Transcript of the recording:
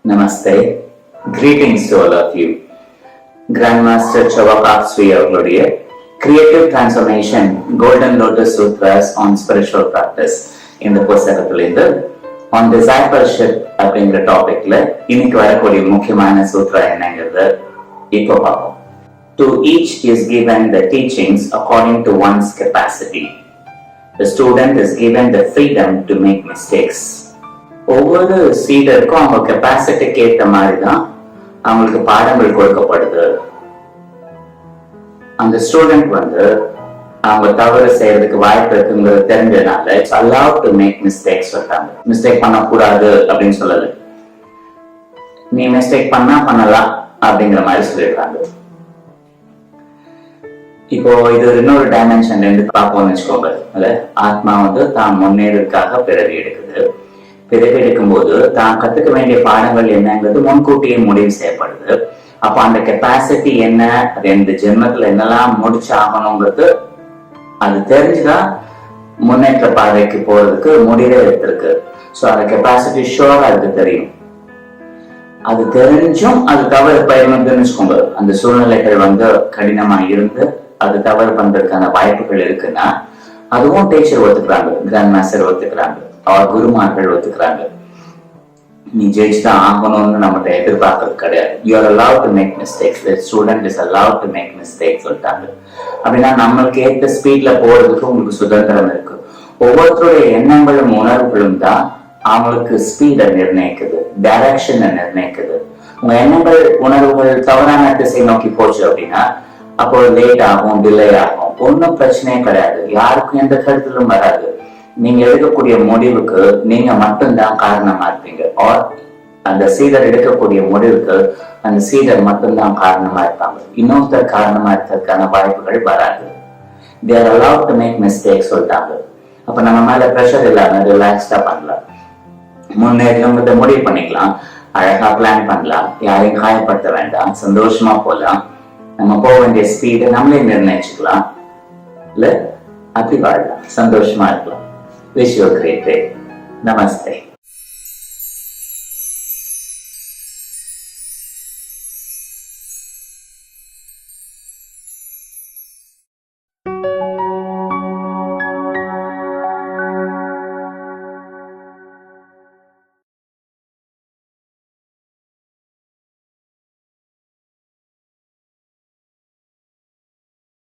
Namaste. Greetings to all of you. Grandmaster Chavakaksvi அவர்களுடைய Creative Transformation Golden Lotus Sutras on Spiritual Practice இந்த புத்தகத்திலிருந்து on Discipleship அப்படிங்கிற டாபிக்ல இன்னைக்கு வரக்கூடிய முக்கியமான சூத்ரா என்னங்கிறத இப்போ பார்ப்போம். To each is given the teachings according to one's capacity. The student is given the freedom to make mistakes. ஒவ்வொரு சீடருக்கும் அவங்க கெப்பாசிட்டிக்கு ஏற்ற மாதிரி தான் அவங்களுக்கு பாடங்கள் கொடுக்கப்படுது. அந்த ஸ்டூடெண்ட் அவங்க தவறு செய்யறதுக்கு வாய்ப்பு இருக்குங்கிறது தெரிஞ்சதுனால it's allowed to make mistakes சொல்றாங்க. மிஸ்டேக் பண்ணக்கூடாது அப்படின்னு சொல்லல, நீ மிஸ்டேக் பண்ணலாம் அப்படிங்கிற மாதிரி சொல்லிடுறாங்க. இப்போ இது இன்னொரு டைமென்ஷன்ல இருந்து பார்ப்போம்னு வச்சுக்கோங்க. ஆத்மா தான் முன்னேறதுக்காக பிறவி எடுக்குது. பிறவி எடுக்கும் போது தான் கத்துக்க வேண்டிய பாடங்கள் என்னங்கிறது முன்கூட்டியே முடிவு செய்யப்படுது. அப்ப அந்த கெப்பாசிட்டி என்ன, ரெண்டு ஜென்மத்துல என்னெல்லாம் முடிச்சு ஆகணுங்கிறது அது தெரிஞ்சுதான் முன்னேற்ற பாதைக்கு போறதுக்கு முடிவே எடுத்திருக்கு. சோ அந்த கெப்பாசிட்டி ஷோரா அதுக்கு தெரியும். அது தெரிஞ்சும் அது தவறு பயணம்னு வச்சுக்கோங்க. அந்த சூழ்நிலைகள் கடினமா இருந்து அது தவறு பண்றதுக்கான வாய்ப்புகள் இருக்குன்னா அதுவும் டீச்சர் ஒத்துக்கிறாங்க, கிராண்ட் மாஸ்டர் ஒத்துக்கிறாங்க, அவர் குருமார்கள் ஒத்துக்கிறாங்க. நீ ஜெயிச்சுதான் ஆகணும்னு நம்மகிட்ட எதிர்பார்க்கறது கிடையாது. You are allowed to make mistakes. The student is allowed to make mistakes சொல்லிட்டாங்க. அப்படின்னா நம்மளுக்கு ஏற்ற ஸ்பீட்ல போறதுக்கு உங்களுக்கு சுதந்திரம் இருக்கு. ஒவ்வொருத்தருடைய எண்ணங்களும் உணர்வுகளும் தான் அவங்களுக்கு ஸ்பீடை நிர்ணயிக்குது, டைரக்ஷனை நிர்ணயிக்குது. உங்க எண்ணங்கள் உணர்வுகள் தவறான திசை நோக்கி போச்சு அப்படின்னா அப்போ லேட் ஆகும், டிலே ஆகும், ஒன்னும் பிரச்சனையே கிடையாது. யாருக்கும் எந்த கருத்திலும் வராது. நீங்க எடுக்கக்கூடிய முடிவுக்கு நீங்க மட்டும்தான் காரணமா இருப்பீங்க. ஆர் அந்த சீடர் எடுக்கக்கூடிய முடிவுக்கு அந்த சீடர் மட்டும்தான் காரணமா இருப்பாங்க. இன்னொருத்தர் காரணமா இருக்கிறதுக்கான வாய்ப்புகள் வராது. They are allowed to make mistakes சொல்லிட்டாங்க. அப்ப நம்ம மேல பிரஷர் இல்லாம ரிலாக்ஸ்டா பண்ணலாம், முன்னேறணுங்கிறத முடிவு பண்ணிக்கலாம், அழகா பிளான் பண்ணலாம், யாரையும் காயப்படுத்த வேண்டாம், சந்தோஷமா போலாம், நம்ம போக வேண்டிய ஸ்பீடை நம்மளே நிர்ணயிச்சுக்கலாம், இல்ல அப்படி வாழலாம், சந்தோஷமா இருக்கலாம். Wish you a great day. Namaste.